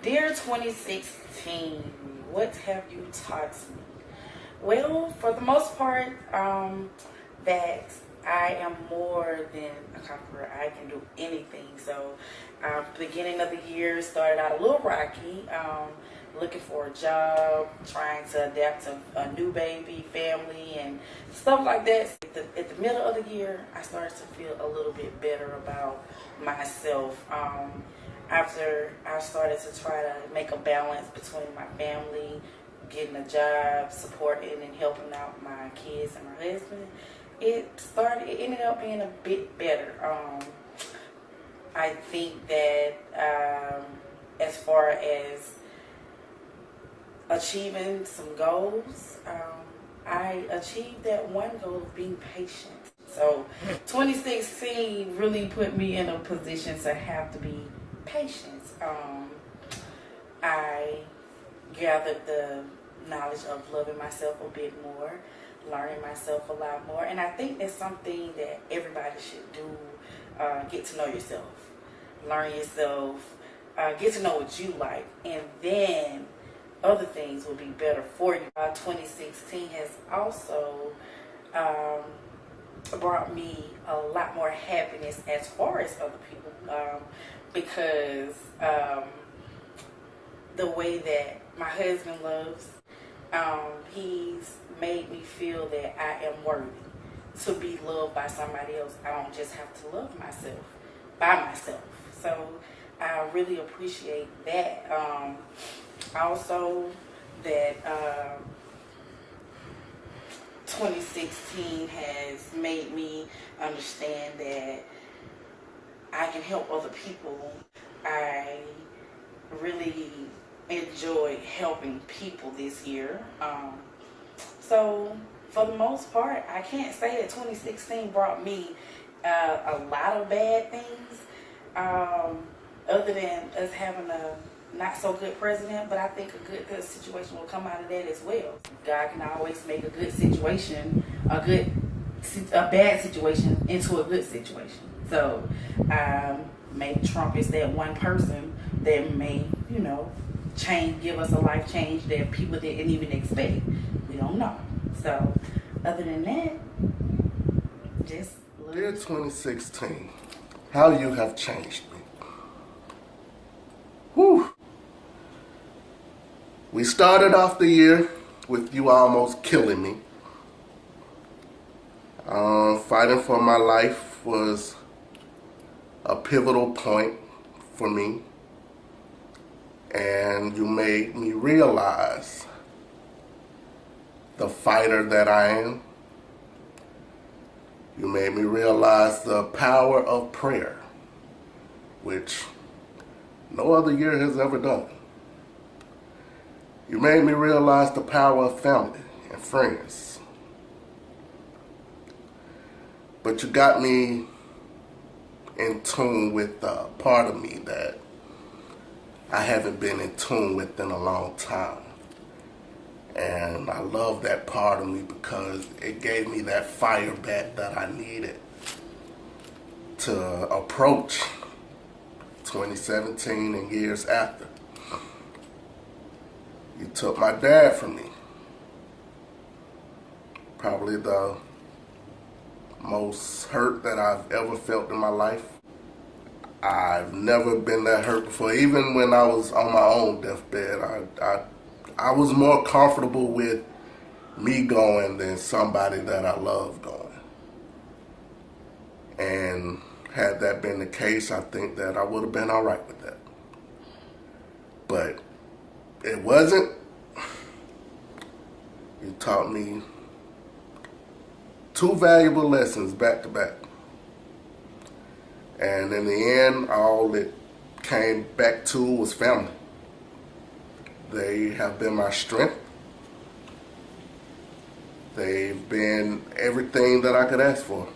Dear 2016, what have you taught me? Well, for the most part, that I am more than a conqueror. I can do anything. So, beginning of the year started out a little rocky. Looking for a job, trying to adapt to a new baby, family, and stuff like that. At the middle of the year, I started to feel a little bit better about myself. After I started to try to make a balance between my family, getting a job, supporting and helping out my kids and my husband, it ended up being a bit better. I think that as far as achieving some goals, I achieved that one goal of being patient. So 2016 really put me in a position to have to be patient. I gathered the knowledge of loving myself a bit more, learning myself a lot more, and I think that's something that everybody should do. Get to know yourself, learn yourself, get to know what you like, and then other things will be better for you. 2016 has also brought me a lot more happiness as far as other people, because the way that my husband loves, he's made me feel that I am worthy to be loved by somebody else. I don't just have to love myself by myself. So I really appreciate that. Also, that 2016 has made me understand that I can help other people. I really enjoyed helping people this year. So for the most part, I can't say that 2016 brought me a lot of bad things, other than us having a not so good president, but I think a good situation will come out of that as well. God can always make a good situation, a bad situation into a good situation. So maybe Trump is that one person that may, give us a life change that people didn't even expect. We don't know. So other than that, just Dear 2016, how you have changed me. Whew. We started off the year with you almost killing me. Fighting for my life was a pivotal point for me. And you made me realize the fighter that I am. You made me realize the power of prayer, which no other year has ever done. You made me realize the power of family and friends. But you got me in tune with a part of me that I haven't been in tune with in a long time. And I love that part of me because it gave me that fire back that I needed to approach 2017 and years after. You took my dad from me. Probably the most hurt that I've ever felt in my life. I've never been that hurt before. Even when I was on my own deathbed, I was more comfortable with me going than somebody that I love going. And had that been the case, I think that I would have been all right with that. But it wasn't. You taught me two valuable lessons back to back. And in the end, all it came back to was family. They have been my strength. They've been everything that I could ask for.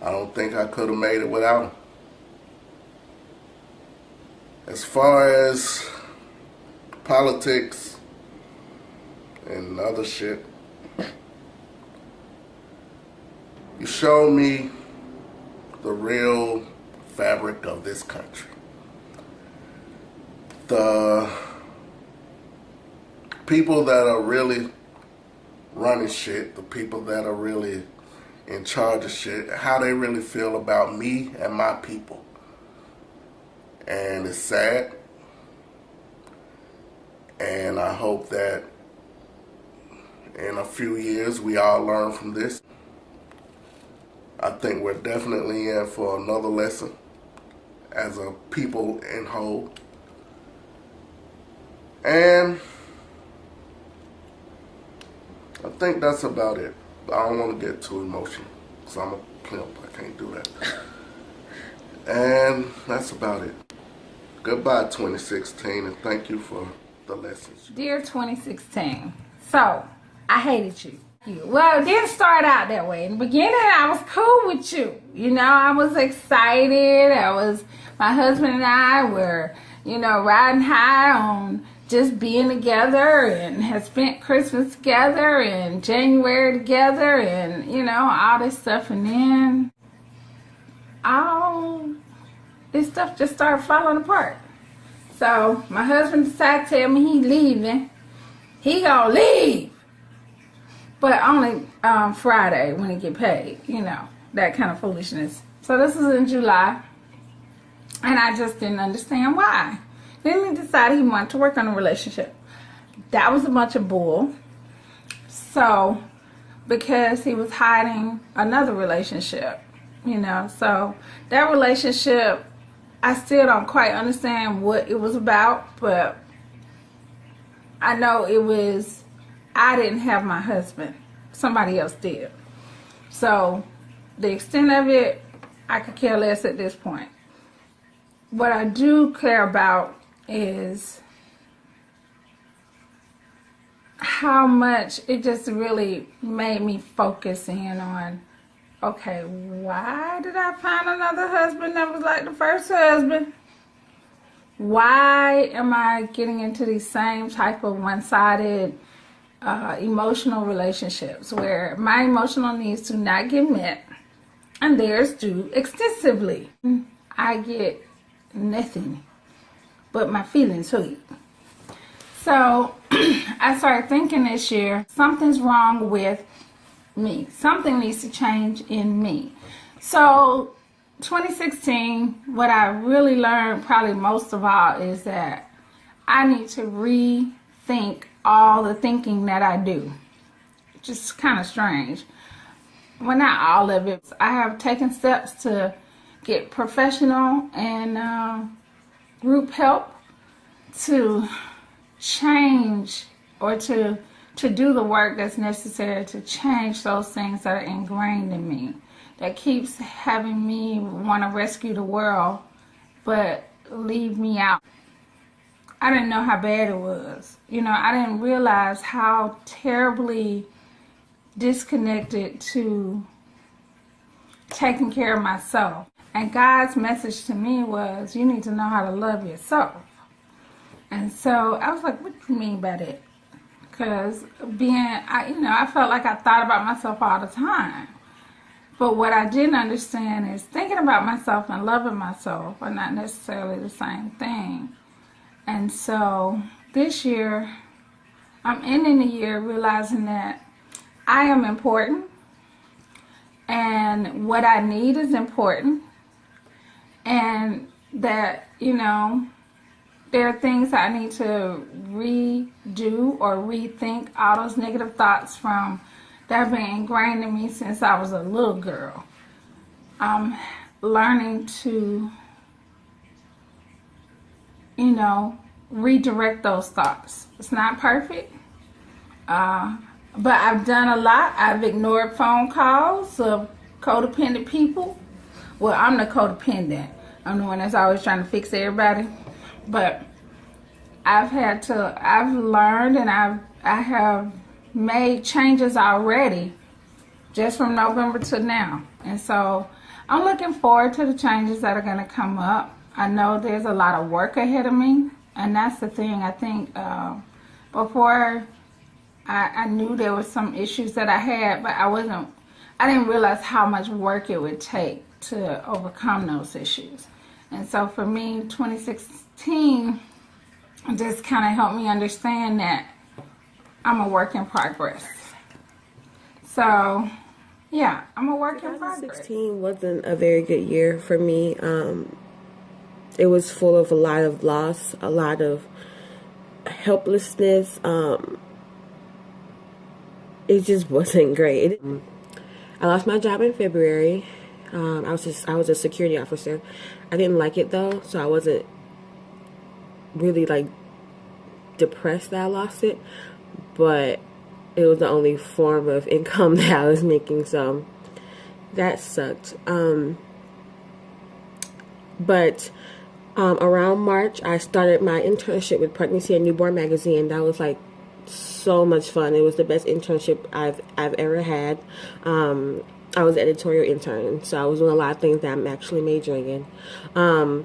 I don't think I could have made it without them. As far as politics and other shit, you showed me the real fabric of this country. the people that are really running shit, the people that are really in charge of shit, how they really feel about me and my people. And it's sad. And I hope that in a few years we all learn from this. I think we're definitely in for another lesson as a people in whole. And I think that's about it. I don't want to get too emotional because I'm a pimp. I can't do that. And that's about it. Goodbye 2016, and thank you for the lessons. Dear 2016, so I hated you. Well, it didn't start out that way. In the beginning, I was cool with you. You know, I was excited. My husband and I were, riding high on just being together, and had spent Christmas together and January together, and, all this stuff. And then all this stuff just started falling apart. So my husband decided to tell me he's leaving. He gonna leave. But only Friday when he get paid, that kind of foolishness. So this is in July, and I just didn't understand why. Then he decided he wanted to work on a relationship. That was a bunch of bull. So, because he was hiding another relationship, so that relationship, I still don't quite understand what it was about, but I know I didn't have my husband. Somebody else did. So the extent of it, I could care less at this point. What I do care about is how much it just really made me focus in on, okay, why did I find another husband that was like the first husband? Why am I getting into these same type of one-sided emotional relationships where my emotional needs do not get met and theirs do extensively? I get nothing but my feelings hurt. So I started thinking this year, something's wrong with me. Something needs to change in me. So 2016, what I really learned probably most of all is that I need to rethink all the thinking that I do. Just kind of strange. Well, not all of it. I have taken steps to get professional and group help to change or to do the work that's necessary to change those things that are ingrained in me, that keeps having me want to rescue the world but leave me out. I didn't know how bad it was. I didn't realize how terribly disconnected to taking care of myself. And God's message to me was, you need to know how to love yourself. And so I was like, what do you mean by that? Because I felt like I thought about myself all the time. But what I didn't understand is thinking about myself and loving myself are not necessarily the same thing. And so this year, I'm ending the year realizing that I am important and what I need is important, and that, there are things I need to redo or rethink all those negative thoughts from that have been ingrained in me since I was a little girl. I'm learning to, redirect those thoughts. It's not perfect, but I've done a lot. I've ignored phone calls of codependent people. Well, I'm the codependent. I'm the one that's always trying to fix everybody. But I've learned and I have made changes already just from November to now. And so I'm looking forward to the changes that are going to come up. I know there's a lot of work ahead of me. And that's the thing. I think before I knew there were some issues that I had, but I didn't realize how much work it would take to overcome those issues. And so for me, 2016 just kind of helped me understand that I'm a work in progress. So, yeah, I'm a work in progress. 2016 wasn't a very good year for me. It was full of a lot of loss, a lot of helplessness. It just wasn't great. I lost my job in February. I was a security officer. I didn't like it though, so I wasn't really like depressed that I lost it, but it was the only form of income that I was making, so that sucked. But around March, I started my internship with Pregnancy and Newborn magazine. That was like so much fun. It was the best internship I've ever had. I was an editorial intern, so I was doing a lot of things that I'm actually majoring in. And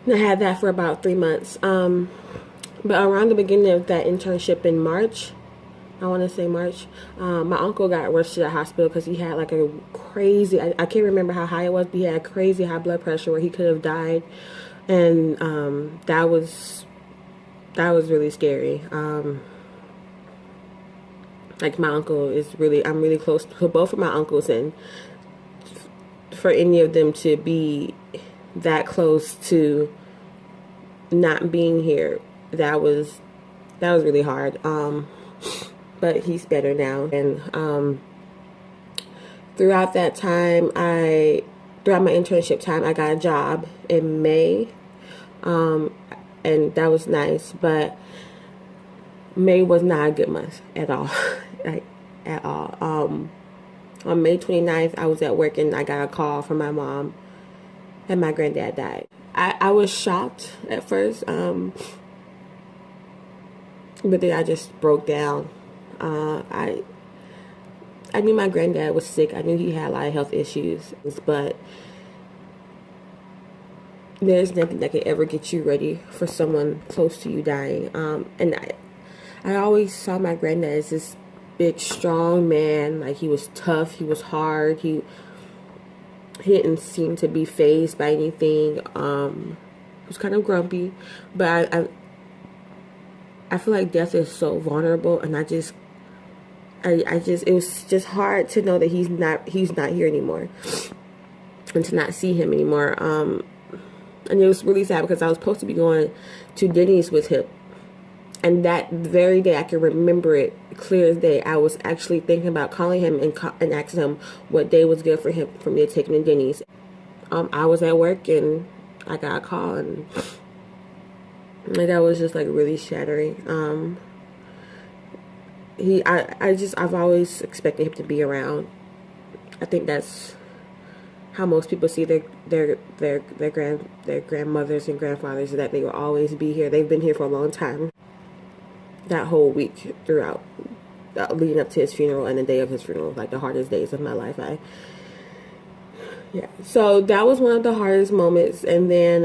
I had that for about 3 months. But around the beginning of that internship in March, I want to say March, my uncle got rushed to the hospital because he had like a crazy, I can't remember how high it was, but he had crazy high blood pressure where he could have died. And that was really scary. Like my uncle is really, I'm really close to both of my uncles, and for any of them to be that close to not being here, that was really hard. But he's better now. And throughout that time, throughout my internship time, I got a job in May, and that was nice. But May was not a good month at all, like at all. On May 29th, I was at work and I got a call from my mom, and my granddad died. I was shocked at first, but then I just broke down. I knew my granddad was sick. I knew he had a lot of health issues, but there's nothing that could ever get you ready for someone close to you dying. And I always saw my granddad as this big, strong man. Like, he was tough. He was hard. He didn't seem to be fazed by anything. He was kind of grumpy, but I feel like death is so vulnerable, and it was just hard to know that he's not here anymore, and to not see him anymore. And it was really sad because I was supposed to be going to Denny's with him, and that very day, I can remember it clear as day. I was actually thinking about calling him and asking him what day was good for me to take him to Denny's. I was at work and I got a call, and that was just like really shattering. I've always expected him to be around. I think that's how most people see their grandmothers and grandfathers, that they will always be here. They've been here for a long time. That whole week throughout, leading up to his funeral and the day of his funeral, like the hardest days of my life. So that was one of the hardest moments. And then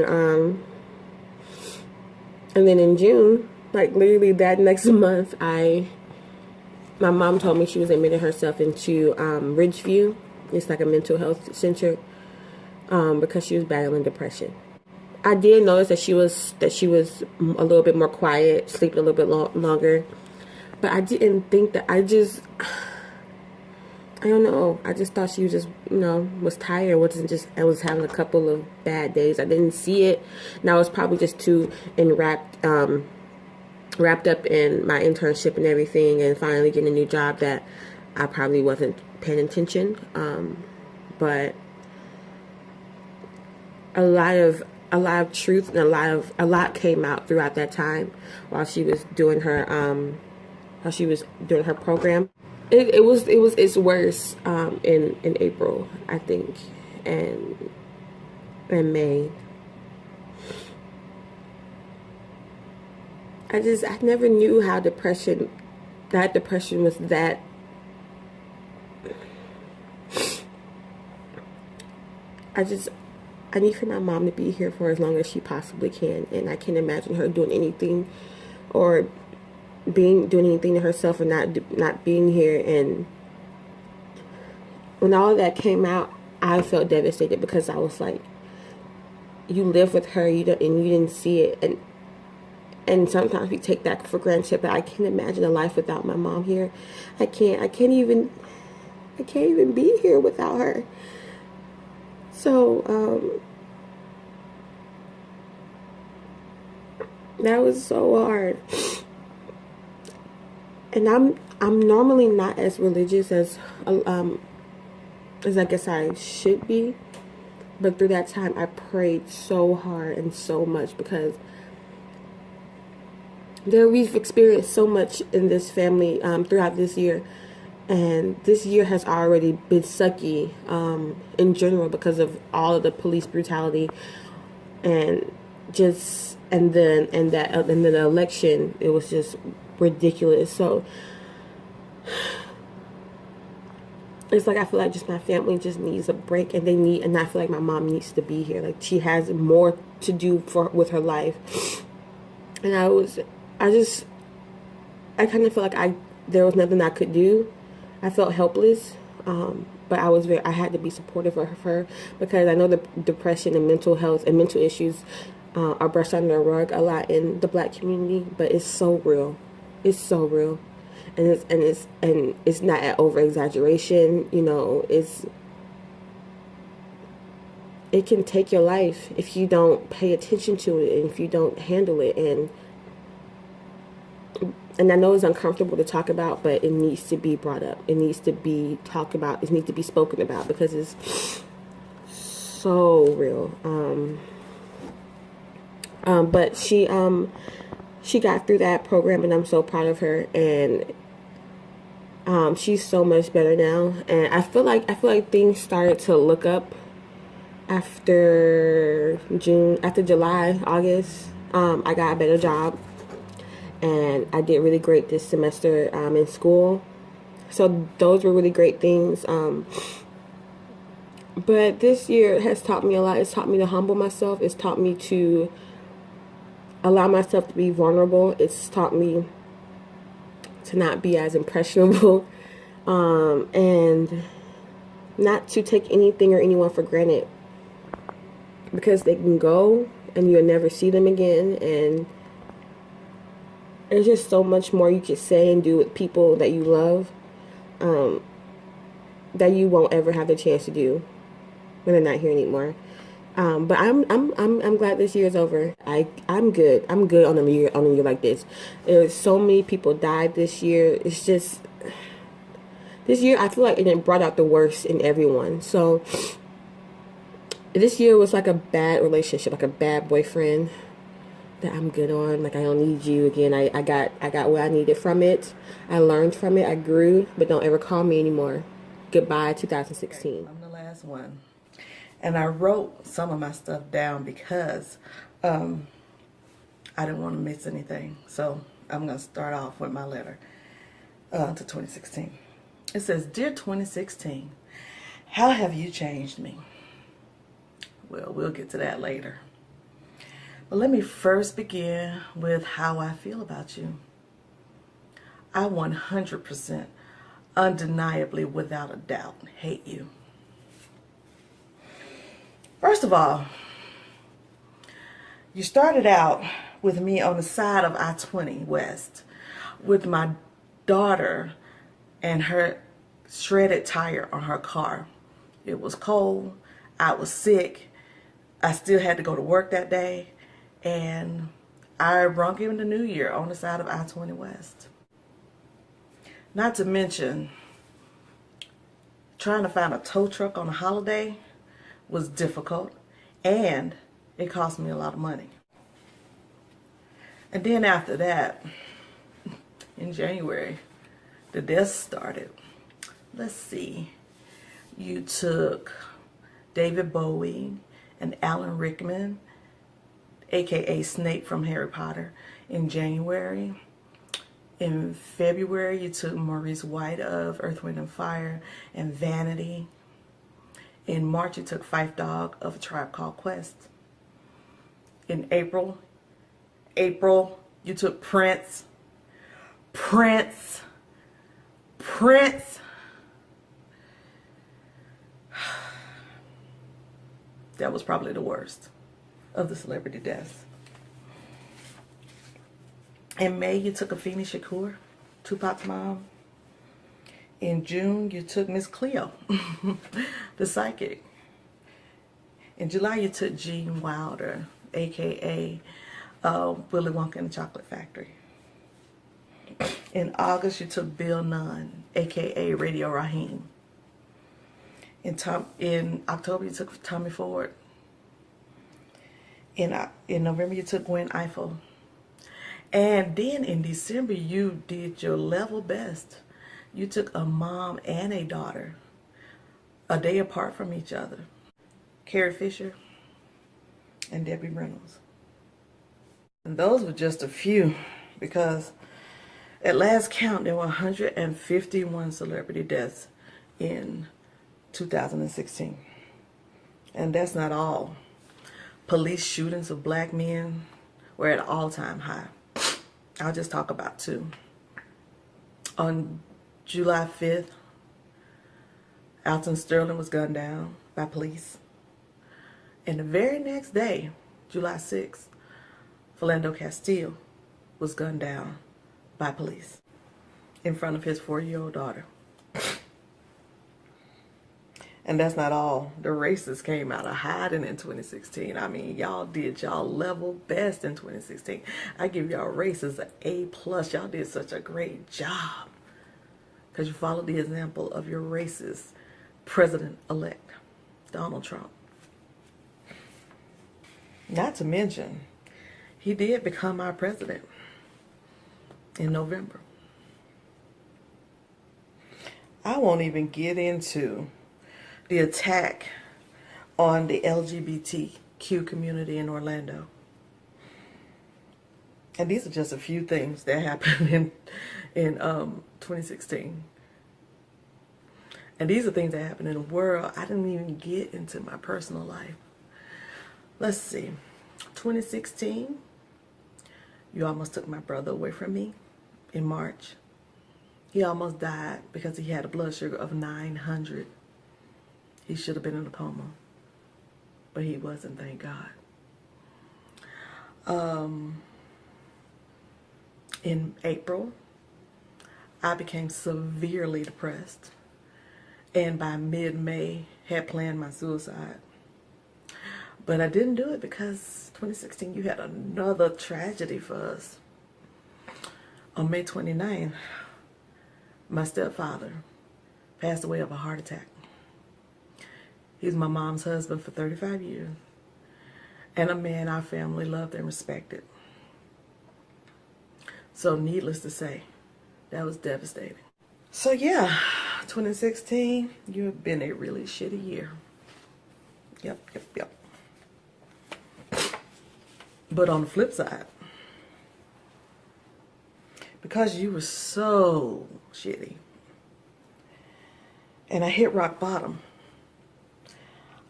in June, like literally that next month, my mom told me she was admitting herself into Ridgeview. It's like a mental health center, because she was battling depression. I did notice that she was a little bit more quiet, sleeping a little bit longer, but I didn't think that. I don't know. I just thought she was just, was tired. I was having a couple of bad days. I didn't see it, and I was probably just too wrapped up in my internship and everything, and finally getting a new job, that I probably wasn't paying attention. But a lot of truth and a lot came out throughout that time while she was doing her program. It was its worst in April, I think, and May. I never knew how depression was that. I need for my mom to be here for as long as she possibly can, and I can't imagine her doing anything or doing anything to herself and not being here. And when all of that came out, I felt devastated, because I was like, you live with her, and you didn't see it, And sometimes we take that for granted, but I can't imagine a life without my mom here. I can't even be here without her. So, that was so hard. And I'm normally not as religious as I guess I should be. But through that time, I prayed so hard and so much because we've experienced so much in this family throughout this year. And this year has already been sucky in general because of all of the police brutality and then the election. It was just ridiculous. So it's like I feel like just my family just needs a break, and I feel like my mom needs to be here. Like, she has more to do with her life. And I kind of feel like there was nothing I could do. I felt helpless, but I had to be supportive of her because I know the depression and mental health and mental issues are brushed under the rug a lot in the Black community, but it's so real. It's so real, and it's not at over exaggeration. It can take your life if you don't pay attention to it and if you don't handle it. And I know it's uncomfortable to talk about, but it needs to be brought up. It needs to be talked about. It needs to be spoken about because it's so real. But she got through that program, and I'm so proud of her. And she's so much better now. And I feel like things started to look up after July, August. I got a better job. And I did really great this semester in school. So those were really great things. But this year has taught me a lot. It's taught me to humble myself. It's taught me to allow myself to be vulnerable. It's taught me to not be as impressionable. And not to take anything or anyone for granted. Because they can go and you'll never see them again. And there's just so much more you could say and do with people that you love that you won't ever have the chance to do when they're not here anymore. But I'm glad this year is over. I'm good. I'm good on a year like this. There's so many people died this year. It's just this year I feel like it brought out the worst in everyone. So this year was like a bad relationship, like a bad boyfriend that I'm good on. Like, I don't need you again. I got what I needed from it. I learned from it. I grew, but don't ever call me anymore. Goodbye, 2016. I'm the last one. And I wrote some of my stuff down because I didn't want to miss anything. So I'm going to start off with my letter to 2016. It says, Dear 2016, how have you changed me? Well, we'll get to that later. But let me first begin with how I feel about you. I 100%, undeniably, without a doubt, hate you. First of all, you started out with me on the side of I-20 West with my daughter and her shredded tire on her car. It was cold. I was sick. I still had to go to work that day. And I brung him the New Year on the side of I-20 West. Not to mention, trying to find a tow truck on a holiday was difficult, and it cost me a lot of money. And then after that, in January, the deaths started. Let's see. You took David Bowie and Alan Rickman, aka Snape from Harry Potter, in January. In February, you took Maurice White of Earth, Wind and Fire and Vanity. In March, you took Phife Dawg of A Tribe Called Quest. In April, you took Prince. That was probably the worst of the celebrity deaths. In May, you took Afeni Shakur, Tupac's mom. In June, you took Miss Cleo, the psychic. In July, you took Gene Wilder, a.k.a. Willy Wonka and the Chocolate Factory. In August, you took Bill Nunn, a.k.a. Radio Raheem. In October, you took Tommy Ford. In November, you took Gwen Ifill. And then in December, you did your level best. You took a mom and a daughter, a day apart from each other. Carrie Fisher and Debbie Reynolds. And those were just a few, because at last count, there were 151 celebrity deaths in 2016. And that's not all. Police shootings of black men were at an all-time high. I'll just talk about two. On July 5th, Alton Sterling was gunned down by police. And the very next day, July 6th, Philando Castile was gunned down by police in front of his 4-year-old daughter. And that's not all. The racists came out of hiding in 2016. I mean, y'all did y'all level best in 2016. I give y'all racists an A+. Y'all did such a great job, because you followed the example of your racist president-elect, Donald Trump. Not to mention, he did become our president in November. I won't even get into the attack on the LGBTQ community in Orlando. And these are just a few things that happened in 2016. And these are things that happened in the world. I didn't even get into my personal life. Let's see. 2016, you almost took my brother away from me in March. He almost died because he had a blood sugar of 900. He should have been in a coma, but he wasn't, thank God. In April, I became severely depressed, and by mid-May, had planned my suicide. But I didn't do it because 2016, you had another tragedy for us. On May 29th, my stepfather passed away of a heart attack. He was my mom's husband for 35 years, and a man our family loved and respected. So needless to say, that was devastating. So yeah, 2016, you've been a really shitty year. Yep. But on the flip side, because you were so shitty, and I hit rock bottom,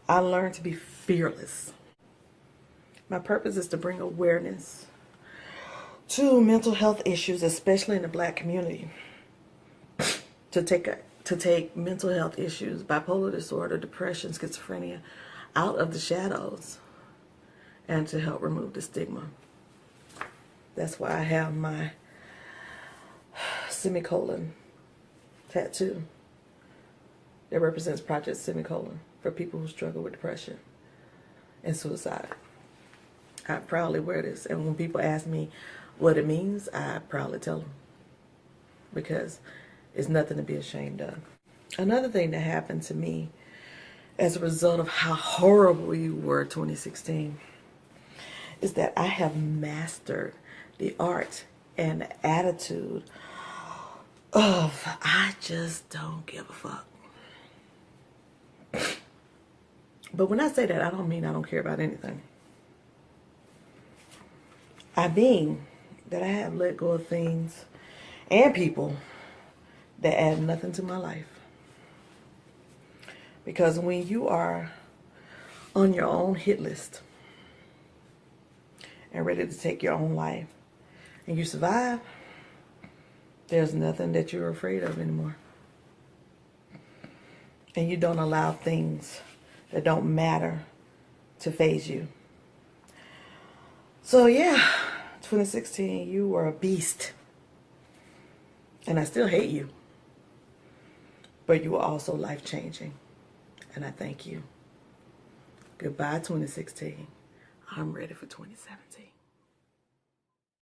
I learned to be fearless. My purpose is to bring awareness to mental health issues, especially in the black community. To take mental health issues, bipolar disorder, depression, schizophrenia, out of the shadows, and to help remove the stigma. That's why I have my semicolon tattoo that represents Project Semicolon for people who struggle with depression and suicide. I proudly wear this, and when people ask me what it means, I proudly tell them, because it's nothing to be ashamed of. Another thing that happened to me as a result of how horrible you were 2016 is that I have mastered the art and the attitude of I just don't give a fuck. But when I say that, I don't mean I don't care about anything. I mean that I have let go of things and people that add nothing to my life. Because when you are on your own hit list and ready to take your own life, and you survive, there's nothing that you're afraid of anymore. And you don't allow things that don't matter to faze you. So yeah, 2016, you were a beast. And I still hate you. But you were also life-changing. And I thank you. Goodbye, 2016. I'm ready for 2017.